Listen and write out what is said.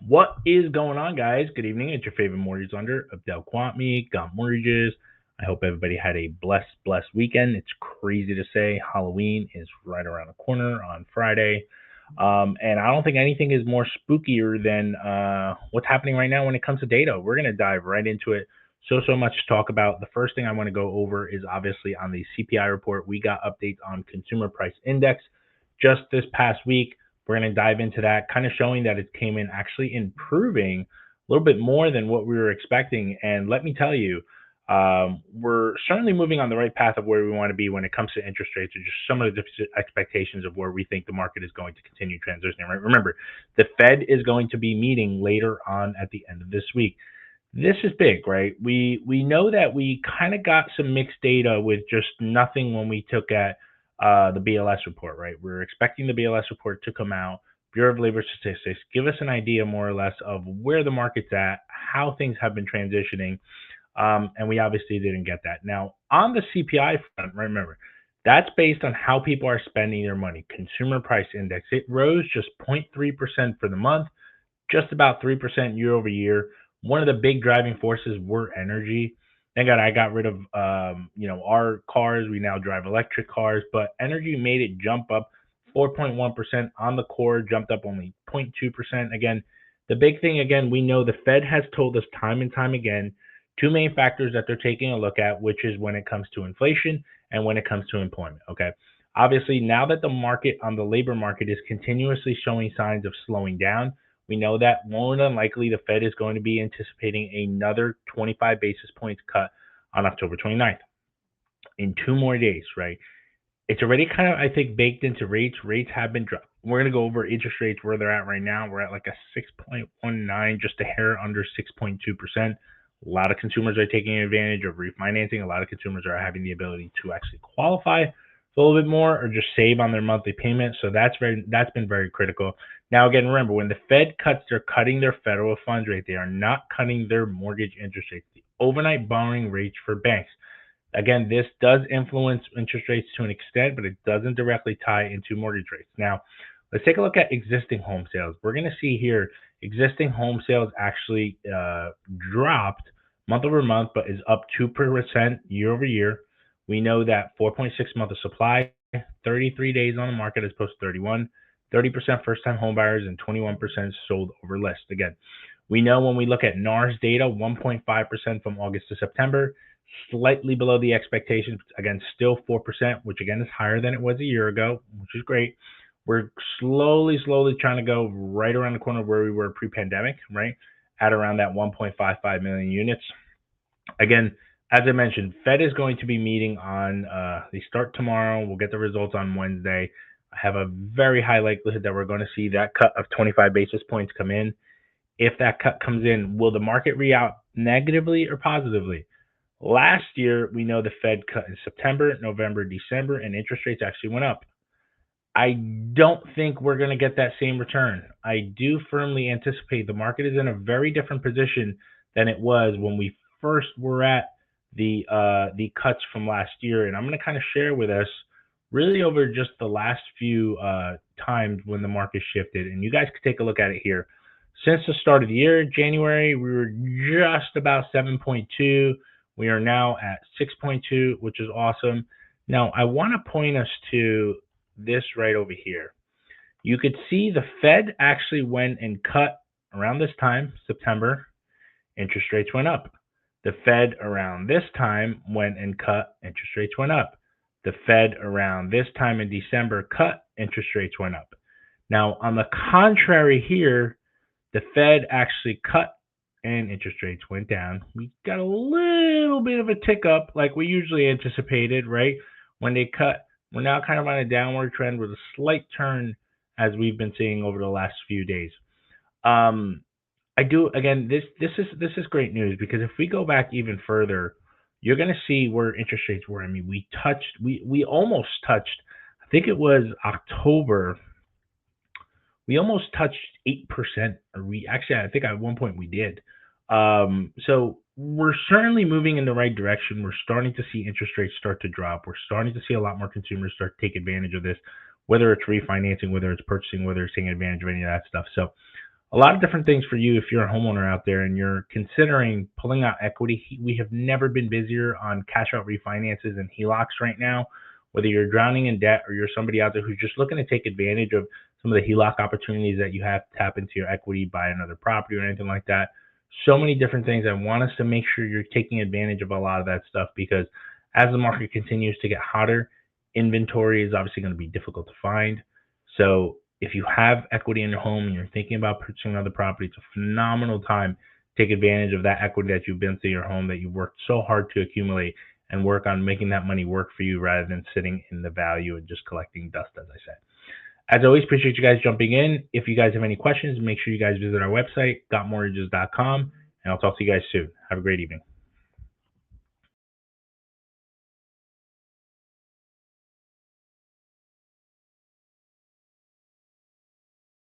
What is going on, guys? Good evening. It's your favorite mortgage lender, Abdel Quatmi, Got Mortgages. I hope everybody had a blessed weekend. It's crazy to say Halloween is right around the corner on Friday. And I don't think anything is more spookier than what's happening right now when it comes to data. We're going to dive right into it. So much to talk about. The first thing I want to go over is obviously on the CPI report. We got updates on consumer price index just this past week. We're going to dive into that, kind of showing that it came in actually improving a little bit more than what we were expecting. And let me tell you, we're certainly moving on the right path of where we want to be when it comes to interest rates, or just some of the expectations of where we think the market is going to continue transitioning. Right? Remember, the Fed is going to be meeting later on at the end of this week. This is big, right? We know that we kind of got some mixed data with just nothing when we took at the BLS report, right? We're expecting the BLS report to come out. Bureau of Labor Statistics, give us an idea more or less of where the market's at, how things have been transitioning, and we obviously didn't get that. Now, on the CPI front, remember, that's based on how people are spending their money. Consumer Price Index, it rose just 0.3% for the month, just about 3% year over year. One of the big driving forces were energy. Thank God I got rid of our cars. We now drive electric cars, but energy made it jump up 4.1% on the core, jumped up only 0.2%. Again, the big thing again, we know the Fed has told us time and time again two main factors that they're taking a look at, which is when it comes to inflation and when it comes to employment. Okay. Obviously, now that the market on the labor market is continuously showing signs of slowing down, we know that more than likely the Fed is going to be anticipating another 25 basis points cut on October 29th in 2 more days, right? It's already kind of, I think, baked into rates. Rates have been dropped. We're going to go over interest rates where they're at right now. We're at like a 6.19, just a hair under 6.2%. A lot of consumers are taking advantage of refinancing. A lot of consumers are having the ability to actually qualify a little bit more or just save on their monthly payment. So that's been very critical. Now, again, remember, when the Fed cuts, they're cutting their federal funds rate. They are not cutting their mortgage interest rates, the overnight borrowing rates for banks. Again, this does influence interest rates to an extent, but it doesn't directly tie into mortgage rates. Now, let's take a look at existing home sales. We're going to see here existing home sales actually dropped month over month, but is up 2% year over year. We know that 4.6 months of supply, 33 days on the market as opposed to 31, 30% first-time home buyers, and 21% sold over list. Again, we know when we look at NAR's data, 1.5% from August to September, slightly below the expectations. Again, still 4%, which again is higher than it was a year ago, which is great. We're slowly trying to go right around the corner where we were pre-pandemic, right? At around that 1.55 million units. Again, as I mentioned, Fed is going to be meeting on, they start tomorrow. We'll get the results on Wednesday. I have a very high likelihood that we're going to see that cut of 25 basis points come in. If that cut comes in, will the market react negatively or positively? Last year, we know the Fed cut in September, November, December, and interest rates actually went up. I don't think we're going to get that same return. I do firmly anticipate the market is in a very different position than it was when we first were at the cuts from last year. And I'm going to kind of share with us really over just the last few times when the market shifted. And you guys can take a look at it here. Since the start of the year, January, we were just about 7.2. We are now at 6.2, which is awesome. Now, I want to point us to this right over here. You could see the Fed actually went and cut around this time, September, interest rates went up. The Fed around this time went and cut, interest rates went up. The Fed around this time in December cut, interest rates went up. Now, on the contrary here, the Fed actually cut and interest rates went down. We got a little bit of a tick up like we usually anticipated, right? When they cut, we're now kind of on a downward trend with a slight turn as we've been seeing over the last few days. This is great news because if we go back even further, you're going to see where interest rates were. I mean, we almost touched, I think it was October, we almost touched 8%. I think at one point we did. So we're certainly moving in the right direction. We're starting to see interest rates start to drop. We're starting to see a lot more consumers start to take advantage of this, whether it's refinancing, whether it's purchasing, whether it's taking advantage of any of that stuff. So A lot of different things for you if you're a homeowner out there and you're considering pulling out equity. We have never been busier on cash out refinances and HELOCs right now. Whether you're drowning in debt or you're somebody out there who's just looking to take advantage of some of the HELOC opportunities that you have to tap into your equity, buy another property or anything like that. So many different things. I want us to make sure you're taking advantage of a lot of that stuff because as the market continues to get hotter, inventory is obviously going to be difficult to find. So if you have equity in your home and you're thinking about purchasing another property, it's a phenomenal time to take advantage of that equity that you've built to your home that you've worked so hard to accumulate and work on making that money work for you rather than sitting in the value and just collecting dust, as I said. As always, appreciate you guys jumping in. If you guys have any questions, make sure you guys visit our website, gotmortgages.com, and I'll talk to you guys soon. Have a great evening.